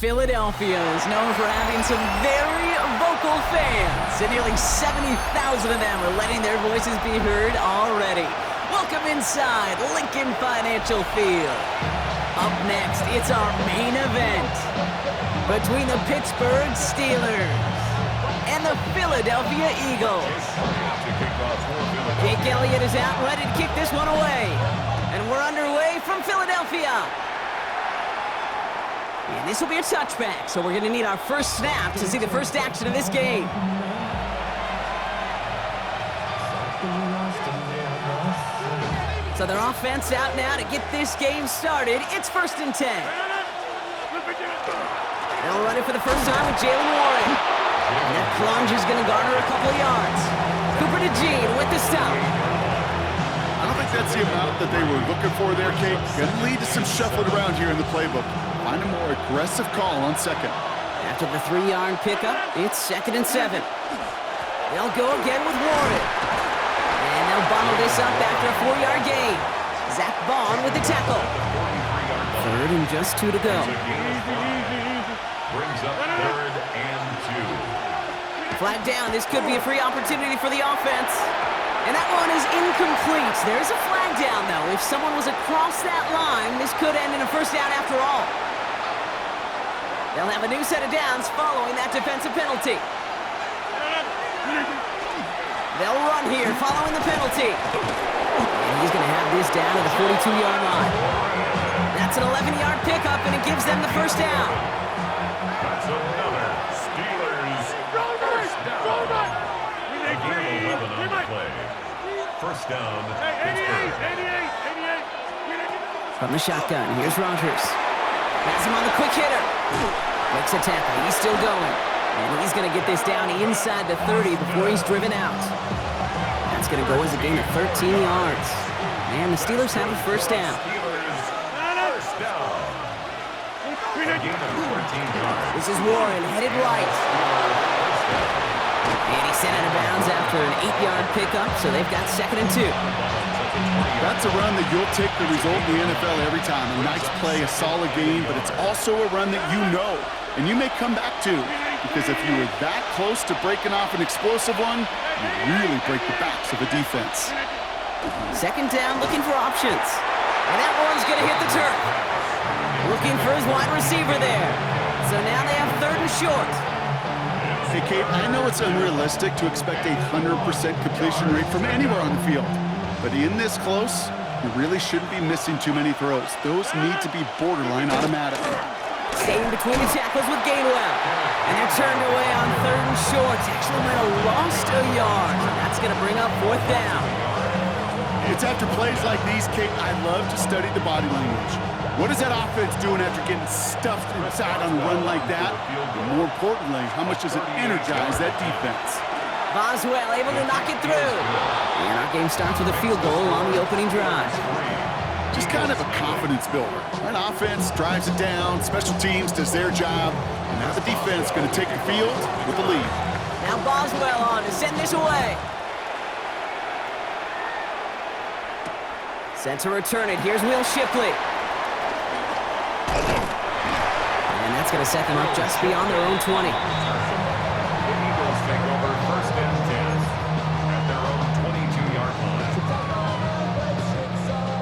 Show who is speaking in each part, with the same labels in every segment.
Speaker 1: Philadelphia is known for having some very vocal fans, and nearly 70,000 of them are letting their voices be heard already. Welcome inside Lincoln Financial Field. Up next, it's our main event between the Pittsburgh Steelers and the Philadelphia Eagles. Jake Elliott is out ready to kick this one away, and we're underway from Philadelphia. And this will be a touchback, so we're going to need our first snap to see the first action of this game. So their offense out now to get this game started. It's 1st and 10. They'll run it for the first time with Jaylen Warren. And that plunge is going to garner a couple of yards. Cooper DeJean with the stop.
Speaker 2: I don't think that's the amount that they were looking for there, Kate. Going to lead to some shuffling around here in the playbook. Find a more aggressive call on second.
Speaker 1: After the 3-yard pickup, it's 2nd and 7. They'll go again with Warren. And they'll bundle this up after a 4-yard gain. Zach Bond with the tackle. 3rd and just 2 to go.
Speaker 3: Brings up 3rd and 2.
Speaker 1: Flag down. This could be a free opportunity for the offense. And that one is incomplete. There's a flag down, though. If someone was across that line, this could end in a first down after all. They'll have a new set of downs following that defensive penalty. They'll run here following the penalty. And he's going to have this down to the 42-yard line. That's an 11-yard pickup, and it gives them the first down.
Speaker 3: That's another Steelers first down. Game 11 on the play. First down, Pittsburgh.
Speaker 1: From the shotgun, here's Rodgers. Has him on the quick hitter. Makes a tackle. He's still going. And he's going to get this down inside the 30 before he's driven out. That's going to go as a gain of 13 yards. And the Steelers have a first down.
Speaker 3: First down. A gain of 14 yards.
Speaker 1: This is Warren headed right. And he's sent out of bounds after an 8-yard pickup, so they've got 2nd and 2.
Speaker 2: That's a run that you'll take the result in the NFL every time. A nice play, a solid game, but it's also a run that you know, and you may come back to. Because if you were that close to breaking off an explosive one, you really break the backs of the defense.
Speaker 1: 2nd down, looking for options. And that one's going to hit the turf. Looking for his wide receiver there. So now they have 3rd and short.
Speaker 2: Hey, Kate, I know it's unrealistic to expect a 100% completion rate from anywhere on the field. But in this close, you really shouldn't be missing too many throws. Those need to be borderline automatic.
Speaker 1: Staying between the tackles with Gainwell. And they're turned away on 3rd and short. Actually might have lost a yard. That's going to bring up 4th down.
Speaker 2: It's after plays like these, Kate, I love to study the body language. What is that offense doing after getting stuffed inside on a run like that? And more importantly, how much does it energize that defense?
Speaker 1: Boswell able to knock it through. And our game starts with a field goal on the opening drive.
Speaker 2: Just kind of a confidence builder. An offense drives it down, special teams does their job, and now the defense is going to take the field with the lead.
Speaker 1: Now Boswell on to send this away. Set to return it. Here's Will Shipley. And that's going to set them up just beyond their own 20.
Speaker 3: The Eagles take over 1st and 10 at their own 22-yard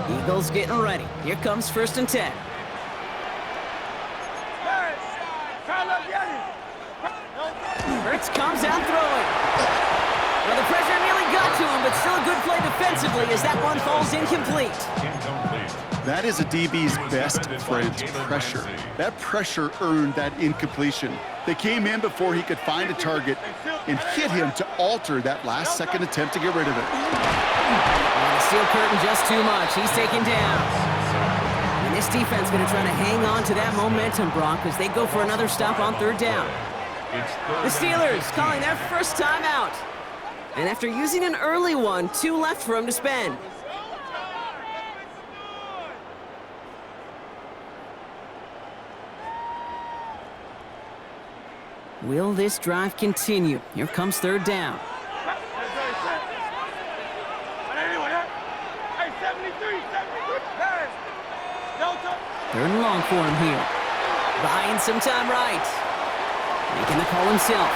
Speaker 3: line.
Speaker 1: Eagles getting ready. Here comes 1st and 10. Hurts comes out throwing. Well, the pressure nearly got to him, but still a good play defensively as that one falls incomplete.
Speaker 2: That is a DB's best friend, pressure. That pressure earned that incompletion. They came in before he could find a target and hit him to alter that last-second attempt to get rid of it.
Speaker 1: And the steel curtain just too much. He's taken down. And this defense going to try to hang on to that momentum, Brock, as they go for another stop on 3rd down. The Steelers calling their first timeout. And after using an early one, 2 left for him to spend. Will this drive continue? Here comes 3rd down. 3rd and long for him here. Buying some time right. Making the call himself.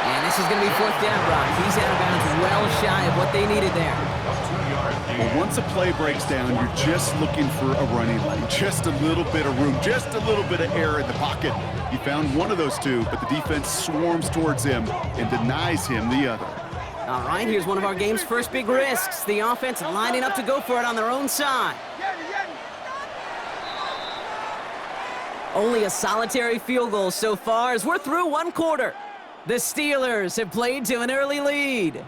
Speaker 1: And this is going to be fourth down, Brock. He's out of bounds well shy of what they needed there.
Speaker 2: Well, once a play breaks down, you're just looking for a running lane. Just a little bit of room, just a little bit of air in the pocket. He found one of those two, but the defense swarms towards him and denies him the other.
Speaker 1: All right, here's one of our game's first big risks. The offense lining up to go for it on their own side. Only a solitary field goal so far as we're through one quarter. The Steelers have played to an early lead.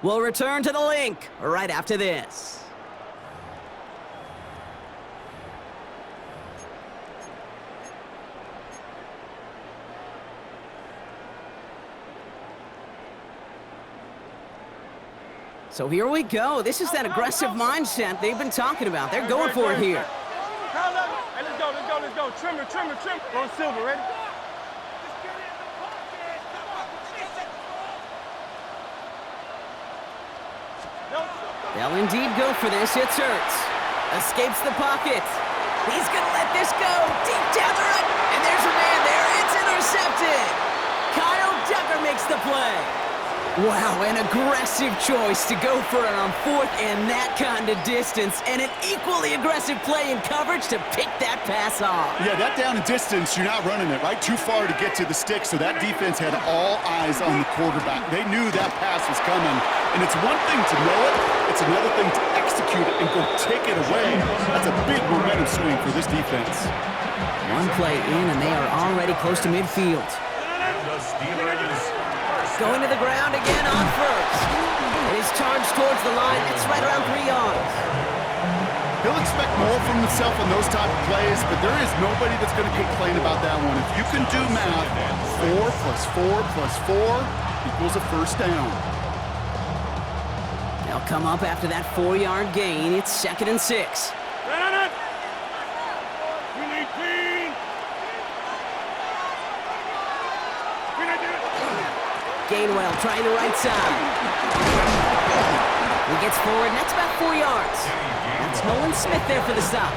Speaker 1: We'll return to the link right after this. So here we go. This is that aggressive mindset they've been talking about. They're going for it here.
Speaker 4: Hey, let's go. Trimmer. Roll Silver, ready?
Speaker 1: They'll indeed go for this. It's Hurts. Escapes the pocket. He's going to let this go. Deep down the run. And there's a man there. It's intercepted. Kyle Duggar makes the play. Wow, an aggressive choice to go for it on fourth and that kind of distance, and an equally aggressive play in coverage to pick that pass off.
Speaker 2: Yeah, that down and distance, you're not running it, right? Too far to get to the stick, so that defense had all eyes on the quarterback. They knew that pass was coming, and it's one thing to know it, it's another thing to execute it and go take it away. That's a big momentum swing for this defense.
Speaker 1: One play in, and they are already close to midfield.
Speaker 3: The Steelers
Speaker 1: going to the ground again on first. It is charged towards the line. It's right around 3 yards.
Speaker 2: He'll expect more from himself on those type of plays, but there is nobody that's going to complain about that one. If you can do math, 4 plus 4 plus 4 equals a first down.
Speaker 1: They'll come up after that 4-yard gain. It's 2nd and 6.
Speaker 4: We need clean.
Speaker 1: Gainwell trying the right side. He gets forward, and that's about 4 yards. That's Nolan Smith there for the stop.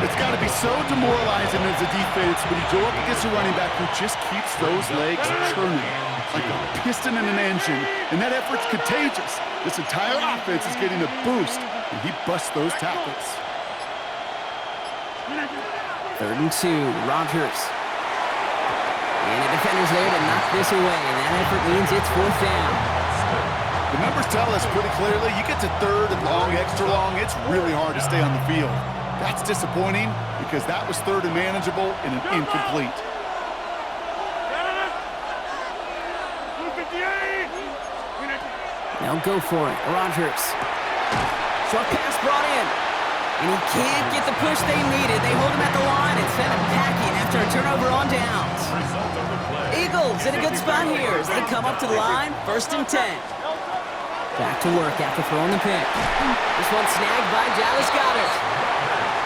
Speaker 2: It's got to be so demoralizing as a defense when you go up against a running back who just keeps those legs churning like a piston in an engine, and that effort's contagious. This entire offense is getting a boost, and he busts those tackles.
Speaker 1: 3rd and 2, Rodgers. And the defender's there to knock this away, and that effort means it's 4th down.
Speaker 2: The numbers tell us pretty clearly, you get to 3rd and long, extra long, it's really hard to stay on the field. That's disappointing because that was 3rd and manageable and an incomplete.
Speaker 1: They'll go for it. Rodgers. Short pass brought in. And he can't get the push they needed. They hold him at the line and send him packing after a turnover on downs. Eagles in a good spot here as they come up to the line. 1st and 10. Back to work after throwing the pick. This one snagged by Dallas Goedert.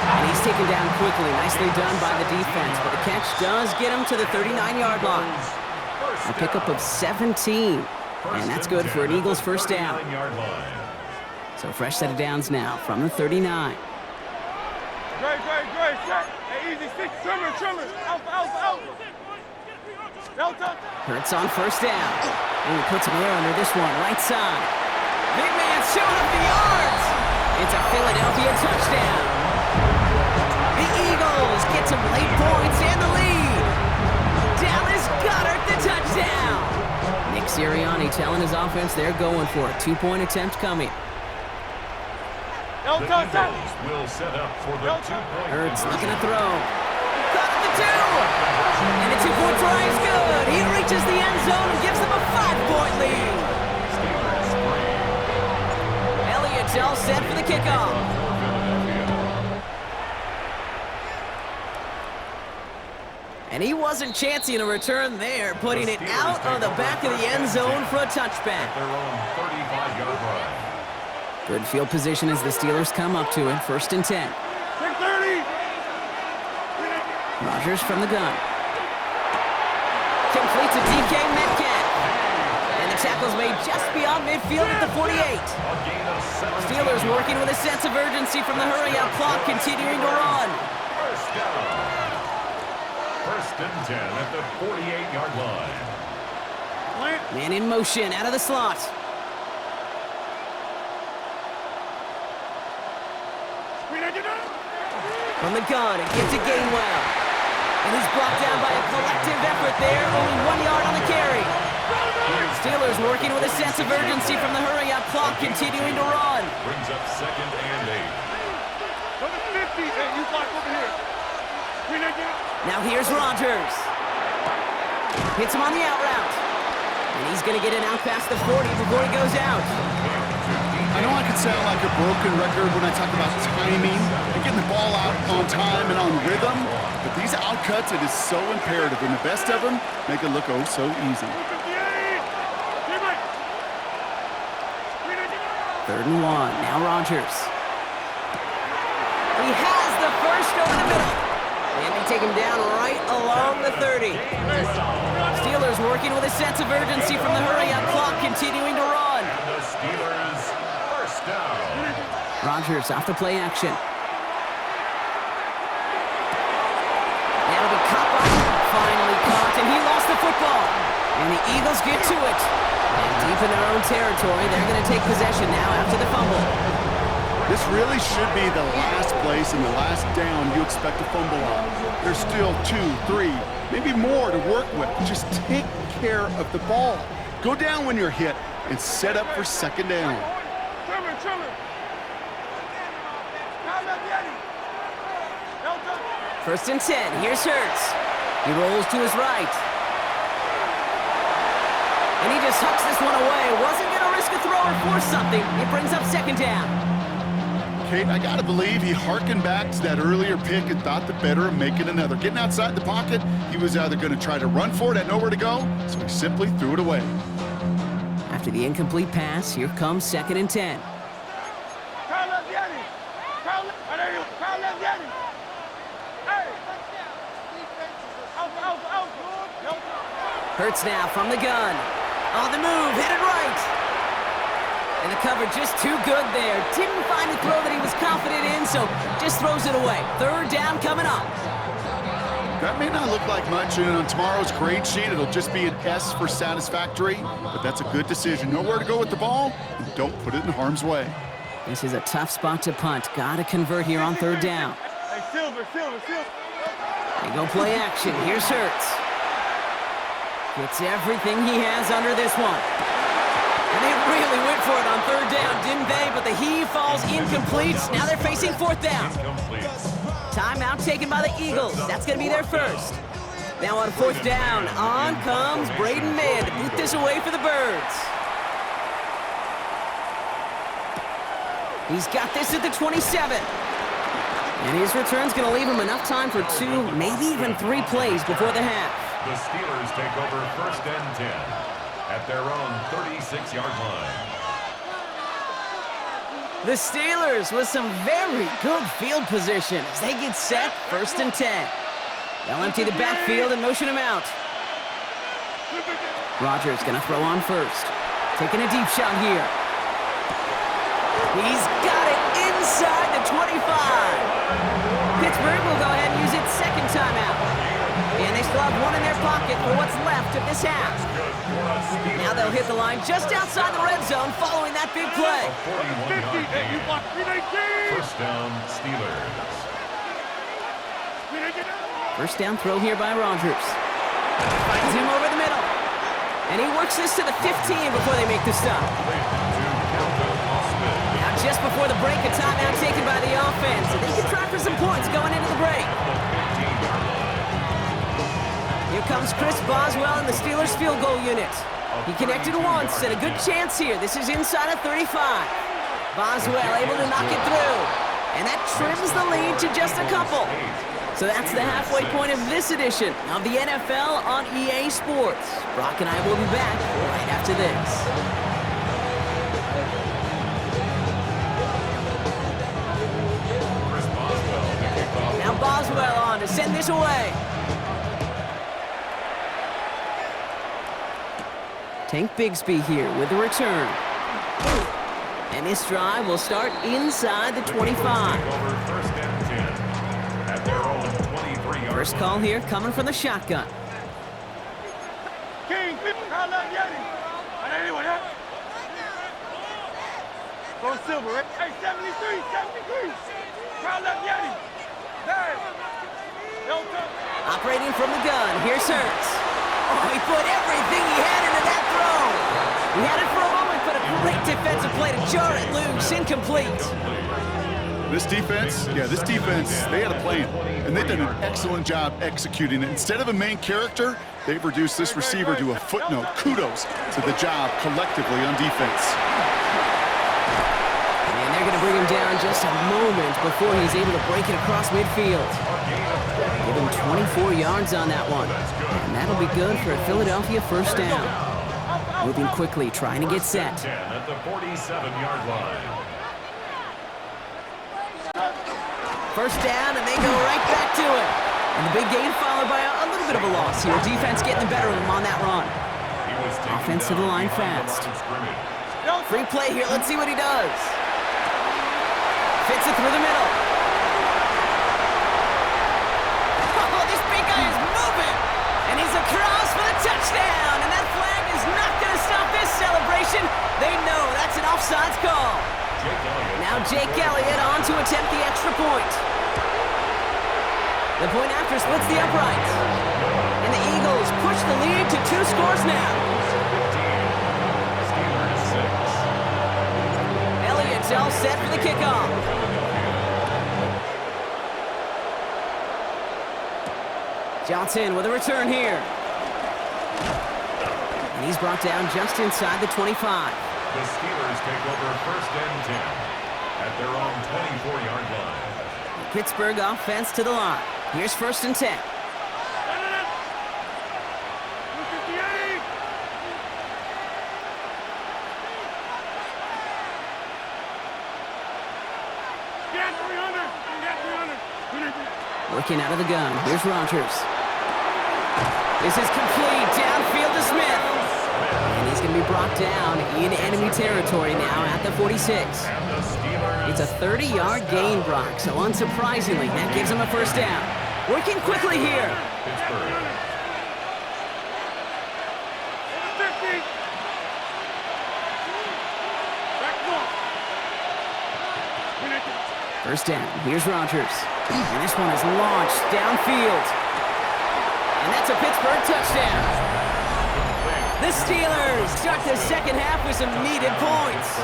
Speaker 1: And he's taken down quickly. Nicely done by the defense. But the catch does get him to the 39-yard line. A pickup of 17. And that's good for an Eagles first down. So fresh set of downs now from the 39.
Speaker 4: Great. Hey, easy, 6. Trimmer. Alpha.
Speaker 1: Hurts on first down. And he puts him there under this one, right side. Big man showing up the yards. It's a Philadelphia touchdown. The Eagles get some late points and the lead. Dallas Goedert the touchdown. Nick Sirianni telling his offense they're going for it. 2-point attempt coming.
Speaker 3: The Eagles will set up for the 2-point.
Speaker 1: Hurts looking to throw. Caught at the 2. And the 2-point try is good. He reaches the end zone and gives them a 5-point lead. Elliott's all set for the kickoff. And he wasn't chancing a return there, putting it out on the back of the end zone for a touchback.
Speaker 3: Their own 35-yard line.
Speaker 1: Good field position as the Steelers come up to it. 1st and 10.
Speaker 4: 6:30.
Speaker 1: Rodgers from the gun. Complete to DK Metcalf. And the tackle's made just beyond midfield at the 48. Steelers working with a sense of urgency from the hurry-up clock, continuing to run.
Speaker 3: First down. First and 10 at the 48-yard line.
Speaker 1: Man in motion, out of the slot. From the gun, it gives to Gainwell. And he's brought down by a collective effort there, only 1 yard on the carry. Steelers working with a sense of urgency from the hurry-up clock, continuing to run.
Speaker 3: Brings up 2nd and 8.
Speaker 1: Now here's Rodgers. Hits him on the out route. And he's going to get it out past the 40 before he goes out.
Speaker 2: I know I can sound like a broken record when I talk about timing and getting the ball out on time and on rhythm, but these out cuts, it is so imperative, and the best of them make it look oh so easy.
Speaker 1: 3rd and 1, now Rodgers. He has the first over the middle. And they take him down right along the 30. Steelers working with a sense of urgency from the hurry-up clock, continuing to run.
Speaker 3: The Steelers first down.
Speaker 1: Rodgers off the play action. That'll be caught by him. Finally caught, and he lost the football. And the Eagles get to it. And deep in their own territory, they're going to take possession now after the fumble.
Speaker 2: This really should be the last place and the last down you expect to fumble on. There's still 2, 3, maybe more to work with. Just take care of the ball. Go down when you're hit and set up for 2nd down.
Speaker 1: First and 10, here's Hurts. He rolls to his right. And he just hucks this one away. Wasn't going to risk a throw or force something. It brings up 2nd down.
Speaker 2: Kate, I gotta believe he hearkened back to that earlier pick and thought the better of making another. Getting outside the pocket, he was either gonna try to run for it, had nowhere to go, so he simply threw it away.
Speaker 1: After the incomplete pass, here comes 2nd and 10. Hurts now from the gun. On the move, headed right. And the cover just too good there. Didn't find the throw that he was confident in, so just throws it away. 3rd down coming up.
Speaker 2: That may not look like much, and on tomorrow's grade sheet, it'll just be an S for satisfactory, but that's a good decision. Know where to go with the ball, and don't put it in harm's way.
Speaker 1: This is a tough spot to punt. Got to convert here on 3rd down.
Speaker 4: Hey, Silver.
Speaker 1: They go play action. Here's Hurts. Gets everything he has under this one. And they really went for it on 3rd down, didn't they? But the heave falls incomplete. Now they're facing 4th down. Timeout taken by the Eagles. That's going to be their first. Now on 4th down, on comes Braden Mann to boot this away for the Birds. He's got this at the 27. And his return's going to leave him enough time for 2, maybe even 3 plays before the half.
Speaker 3: The Steelers take over 1st and 10 at their own 36-yard line.
Speaker 1: The Steelers with some very good field position as they get set 1st and 10. They'll empty the backfield and motion him out. Rodgers going to throw on first. Taking a deep shot here. He's got it inside the 25. Pittsburgh will go ahead and use its 2nd timeout. And they still have one in their pocket for what's left of this half. Now they'll hit the line just outside the red zone following that big play.
Speaker 3: 41-yard gain. First down, Steelers.
Speaker 1: First down throw here by Rodgers. Finds him over the middle. And he works this to the 15 before they make the stop. Now just before the break, a timeout taken by the offense. And they can try for some points going into the break. Here comes Chris Boswell in the Steelers field goal unit. He connected once and a good chance here. This is inside of 35. Boswell able to knock it through. And that trims the lead to just a couple. So that's the halfway point of this edition of the NFL on EA Sports. Brock and I will be back right after this. Now Boswell on to send this away. Tank Bigsby here with the return. And this drive will start inside the 25.
Speaker 3: Over 1st and 10 at their own 23-yard
Speaker 1: First call here coming from the shotgun.
Speaker 4: King, crowd love Yeti. Anyway, huh? Go silver, right? Hey, 73, 73. Crowd love Yeti. Hey.
Speaker 1: Operating from the gun, here's Hurts. Oh, he put everything he had into that throw. He had it for a moment, but a great defensive play to jar it loose, incomplete.
Speaker 2: This defense, they had a plan, and they've done an excellent job executing it. Instead of a main character, they've reduced this receiver to a footnote. Kudos to the job collectively on defense.
Speaker 1: And they're going to bring him down just a moment before he's able to break it across midfield. Give him 24 yards on that one. And that'll be good for a Philadelphia first down. Moving quickly, trying to get set.
Speaker 3: 10 at the 47-yard line.
Speaker 1: First down, and they go right back to it. And the big gain followed by a little bit of a loss here. Defense getting the better of them on that run. Offense to the line fast. Free play here. Let's see what he does. Fits it through the middle. Oh, this big guy is moving. And he's across for the touchdown. And that flag is not going to stop this celebration. They know that's an offsides call. Now Jake Elliott on to attempt the extra point. The point after splits the uprights. And the Eagles push the lead to 2 scores now. Elliott's all set for the kickoff. Johnson with a return here. And he's brought down just inside the 25.
Speaker 3: The Steelers take over first and 10 at their own 24-yard line.
Speaker 1: Pittsburgh offense to the line. Here's first and 10. Working out of the gun. Here's Rodgers. This is complete. Downfield to Smith. And he's going to be brought down in enemy territory now at the 46. It's a 30-yard gain, Brock, so unsurprisingly, that gives him a first down. Working quickly here. First down. Here's Rodgers. And this one is launched downfield. And that's a Pittsburgh touchdown. The Steelers start the second half with some needed points.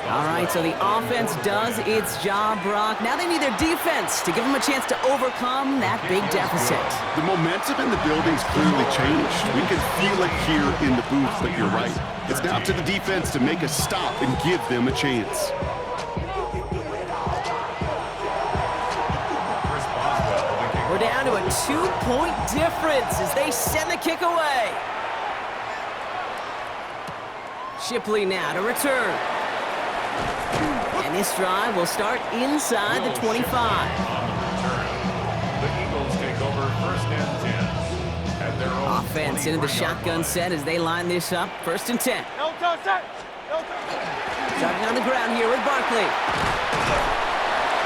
Speaker 1: All right, so the offense does its job, Brock. Now they need their defense to give them a chance to overcome that big deficit.
Speaker 2: The momentum in the building's clearly changed. We can feel it here in the booth, but you're right. It's now up to the defense to make a stop and give them a chance.
Speaker 1: We're down to a 2-point difference as they send the kick away. Shipley now to return. And this drive will start inside the 25.
Speaker 3: The Eagles take over first and 10 at their own
Speaker 1: Offense into the shotgun set as they line this up. First and 10. Starting on the ground here with Barkley.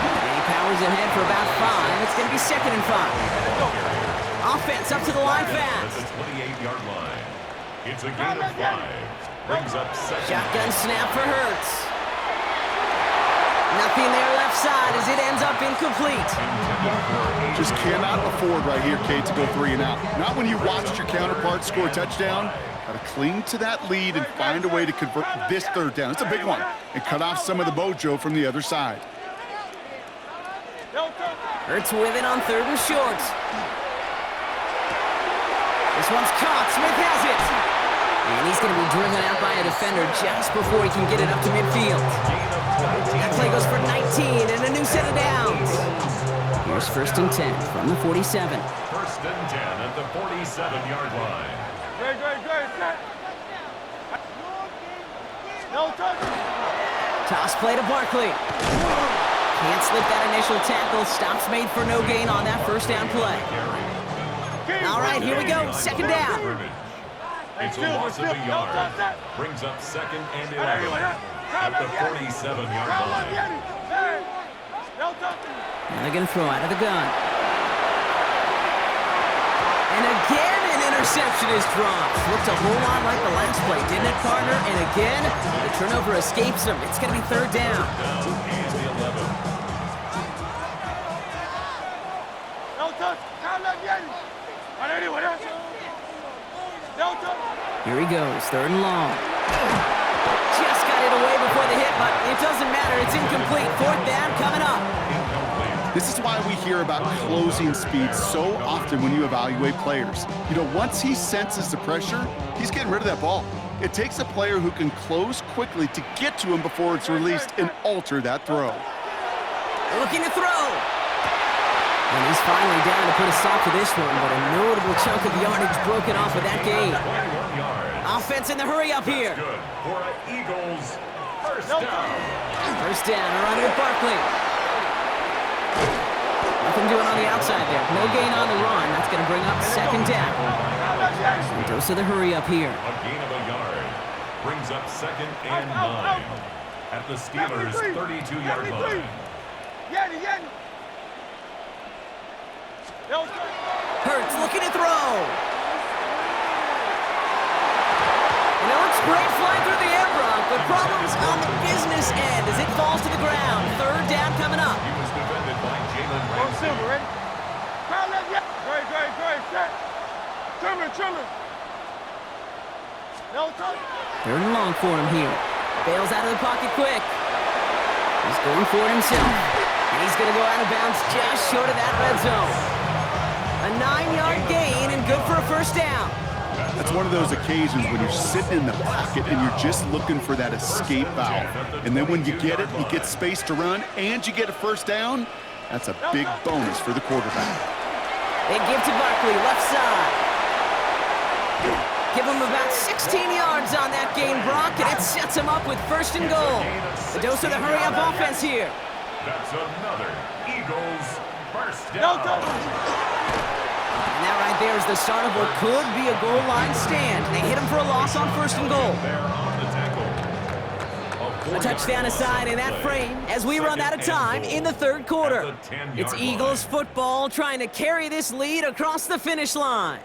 Speaker 1: And he powers ahead for about 5. It's going to be second and 5. Offense up to the line fast.
Speaker 3: At the 28-yard line. It's a gain of 5. Brings up second.
Speaker 1: Shotgun snap for Hurts. Nothing there left side as it ends up incomplete.
Speaker 2: Just cannot afford right here, Kate, to go 3 and out. Not when you watched your counterpart score a touchdown. Got to cling to that lead and find a way to convert this third down. It's a big one. And cut off some of the mojo from the other side.
Speaker 1: Hurts with it on third and short. This one's caught. Smith has it. And he's going to be driven out by a defender just before he can get it up to midfield. That play goes for 19 and a new set of downs. Here's first and 10 from the 47.
Speaker 3: First and 10 at the 47-yard line.
Speaker 4: Great, set. No touch.
Speaker 1: Toss play to Barkley. Can't slip that initial tackle. Stops made for no gain on that first down play. All right, here we go. Second down.
Speaker 3: It's a loss of a yard. Brings up second and 11 at the 47-yard line.
Speaker 1: And they're going to throw out of the gun. And again, an interception is dropped. Looked a whole lot like the last play, didn't it, partner? And again, the turnover escapes him. It's going to be third down. Here he goes, third and long. Just got it away before the hit, but it doesn't matter. It's incomplete. Fourth down coming up.
Speaker 2: This is why we hear about closing speed so often when you evaluate players. You know, once he senses the pressure, he's getting rid of that ball. It takes a player who can close quickly to get to him before it's released and alter that throw.
Speaker 1: Looking to throw. And he's finally down to put a stop to this one, but a notable chunk of yardage broken off of that gain. Offense in the hurry up here.
Speaker 3: Good for an Eagles first down.
Speaker 1: First down, around with Barkley. Nothing doing on the outside there. No gain on the run. That's going to bring up second down. Dose of the hurry up here.
Speaker 3: A gain of a yard brings up second and 9 at the Steelers' 32-yard line.
Speaker 1: Hurts looking to throw. And it looks great flying through the air, Brock, but problems on the business end as it falls to the ground. Third down coming up.
Speaker 3: He was defended by Jalen Ramsey.
Speaker 1: Third and long for him here. Bails out of the pocket quick. He's going for it himself. And he's going to go out of bounds just short of that red zone. A 9-yard gain and good for a first down.
Speaker 2: That's one of those occasions when you're sitting in the pocket and you're just looking for that escape valve. And then when you get it, you get space to run, and you get a first down. That's a big bonus for the quarterback.
Speaker 1: They give to Barkley, left side. Give him about 16 yards on that gain, Brock, and it sets him up with first and goal. The dose of the hurry-up offense here.
Speaker 3: That's another Eagles first down.
Speaker 1: And that right there is the start of what could be a goal line stand. They hit him for a loss on first and goal. A touchdown aside in that frame as we run out of time in the third quarter. It's Eagles football trying to carry this lead across the finish line.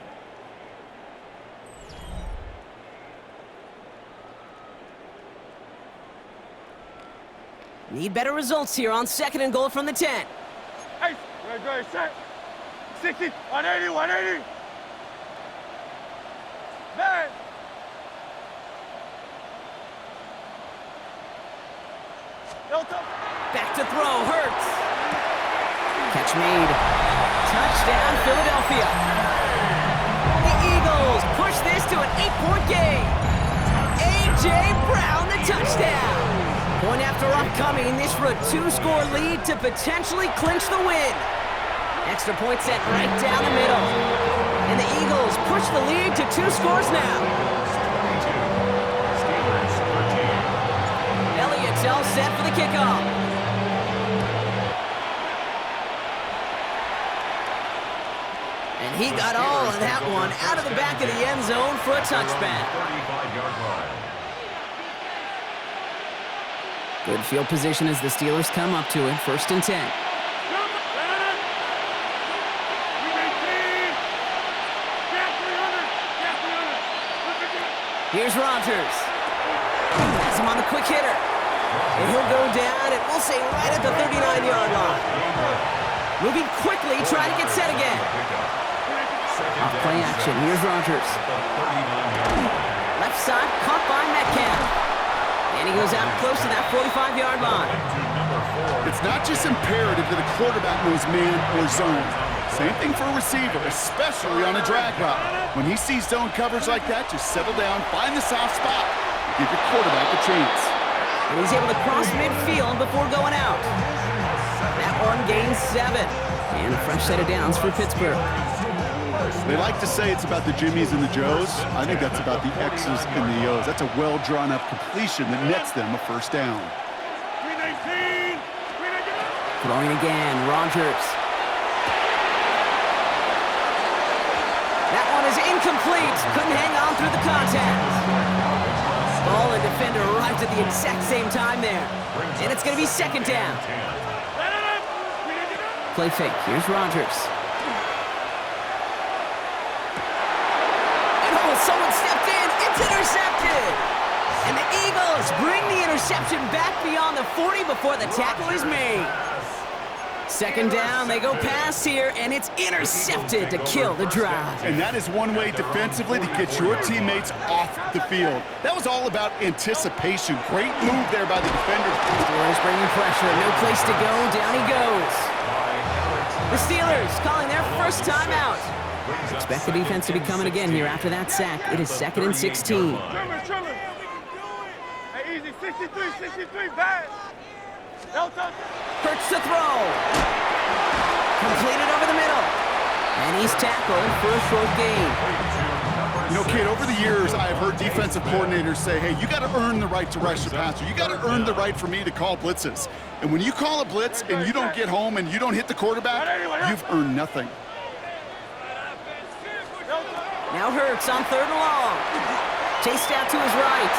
Speaker 1: Need better results here on second and goal from the 10.
Speaker 4: Hey, set. 60, 180, 180. Man.
Speaker 1: Back to throw, Hurts. Catch made. Touchdown, Philadelphia. The Eagles push this to an 8-point game. A.J. Brown, the touchdown. Point after upcoming, this for a 2-score lead to potentially clinch the win. Extra point set right down the middle. And the Eagles push the lead to 2 scores now. Elliott's all set for the kickoff. And he got all of that one out of the back of the end zone for a touchback.
Speaker 3: 35-yard line.
Speaker 1: Good field position as the Steelers come up to it. First and 10. Here's Rodgers. Has him on the quick hitter. And he'll go down, and we'll say right at the 39-yard line. Moving quickly, trying to get set again. Off play action. Here's Rodgers. Left side, caught by Metcalf. And he goes out close to that 45-yard line.
Speaker 2: It's not just imperative that a quarterback knows man or zone. Same thing for a receiver, especially on a drag route. When he sees zone coverage like that, just settle down, find the soft spot, give your quarterback a chance.
Speaker 1: And he's able to cross midfield before going out. That one gains 7. And a fresh set of downs for Pittsburgh.
Speaker 2: They like to say it's about the Jimmies and the Joes. I think that's about the X's and the O's. That's a well-drawn-up completion that nets them a first down.
Speaker 1: Throwing again, Rodgers. That one is incomplete. Couldn't hang on through the contact. Ball and defender arrived at the exact same time there. And it's going to be second down. play fake. Here's Rodgers. And oh, someone stepped in. It's intercepted. And the Eagles bring the interception back beyond the 40 before the tackle is made. Second down, they go pass here, and it's intercepted to kill the drive.
Speaker 2: And that is one way defensively to get your teammates off the field. That was all about anticipation. Great move there by the defender.
Speaker 1: Steelers bringing pressure. No place to go. Down he goes. The Steelers calling their first timeout. Expect the defense to be coming again here after that sack. It is 2nd and 16.
Speaker 4: Hey, easy. 63, bad.
Speaker 1: Hurts to throw. Completed over the middle. And he's tackled for a short gain.
Speaker 2: You know, kid, over the years, I have heard defensive coordinators say, hey, you got to earn the right to rush the passer. You got to earn the right for me to call blitzes. And when you call a blitz and you don't get home and you don't hit the quarterback, you've earned nothing.
Speaker 1: Now Hurts on 3rd and long. Chased out to his right.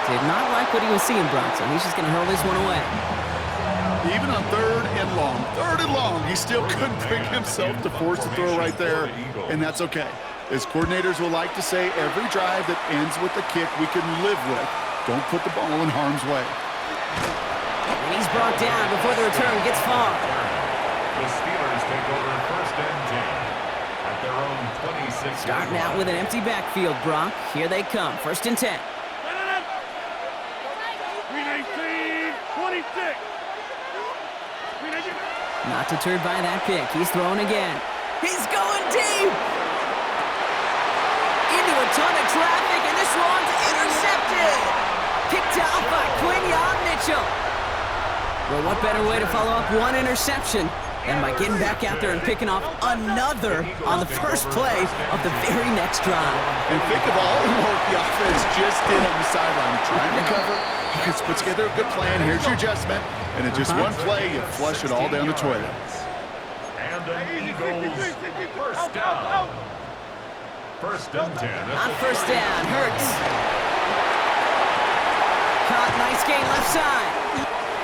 Speaker 1: Did not like what he was seeing, Bronson. He's just going to hurl this one away.
Speaker 2: Even on 3rd and long, he still couldn't bring himself to force the throw right there, and that's okay. As coordinators will like to say, every drive that ends with a kick we can live with. Don't put the ball in harm's way.
Speaker 1: And he's brought down before the return gets far.
Speaker 3: The Steelers take over 1st and 10 at their own 26.
Speaker 1: Starting out with an empty backfield, Brock. Here they come. 1st and 10.
Speaker 4: 26.
Speaker 1: Not deterred by that pick. He's throwing again. He's going deep! Into a ton of traffic, and this one's intercepted! Picked out by Quinyon Mitchell. Well, what better way to follow up one interception than by getting back out there and picking off another on the first play of the very next drive.
Speaker 2: And think of all the work the offense just did on the sideline. Trying to cover, you can put together a good plan. Here's your adjustment. And in just one play, you flush it all down the toilet.
Speaker 3: And the Eagles, 1st down. 1st and 10.
Speaker 1: On 1st down, Hurts. Caught, nice gain left side.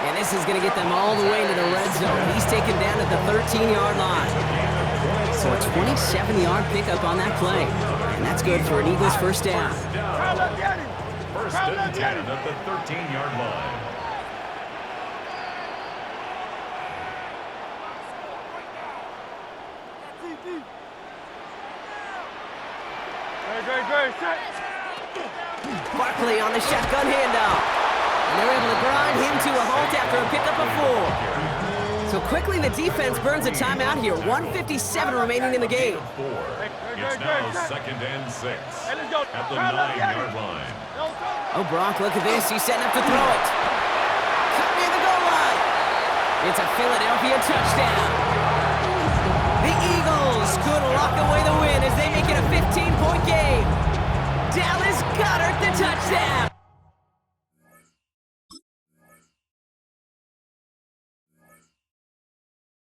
Speaker 1: And this is going to get them all the way into the red zone. He's taken down at the 13-yard line. So a 27-yard pickup on that play. And that's good for an Eagles 1st down.
Speaker 3: 1st and 10 at the 13-yard line.
Speaker 1: Barkley on the shotgun handoff. And they're able to grind him to a halt after a pickup of 4. So quickly the defense burns a timeout here. 1:57 remaining in the game.
Speaker 3: It's now 2nd and 6 at the 9-yard line.
Speaker 1: Oh, Brock, look at this. He's setting up to throw it. Cut near the goal line. It's a Philadelphia touchdown. The Eagles could lock away the win as they make it a 15-point game. Dallas Goedert the touchdown.